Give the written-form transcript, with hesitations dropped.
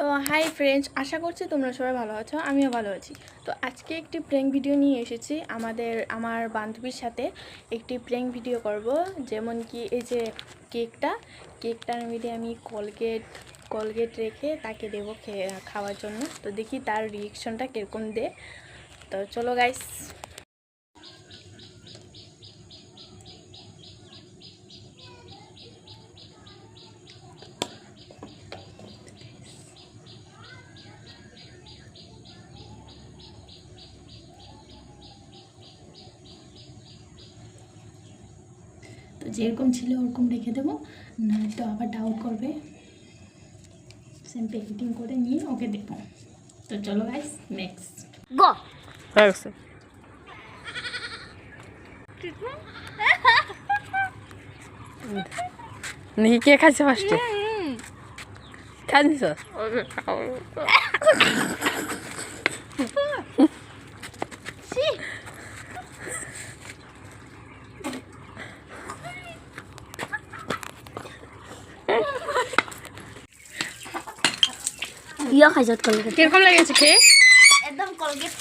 তো hi friends, আশা করছি তোমরা সবাই ভালো আছো, আমিও ভালো আছি। তো আজকে একটি প্র্যাঙ্ক ভিডিও নিয়ে এসেছি। আমার বান্ধবীর সাথে একটি প্র্যাঙ্ক ভিডিও করব। যেমন কি এই যে কেকটার মধ্যে আমি কলগেট রেখে তাকে দেবো খাওয়ার জন্য। তো দেখি তার রিয়েকশনটা কীরকম দে। তো চলো গাইস। তো যেরকম ছিল ওরকম রেখে দেবো, না তো আবার ডাউট করবে। সেম প্যাকেটিং করে নিয়ে ওকে দেবো। তো চলো গাইস, নেক্সট গো হয়েছে নাকি কে খাইছে ফার্স্টে? খাই নিছ? ইয়া খাইছত কলগেট কিরকম লেগেছে খেয়ে? একদম কলগেট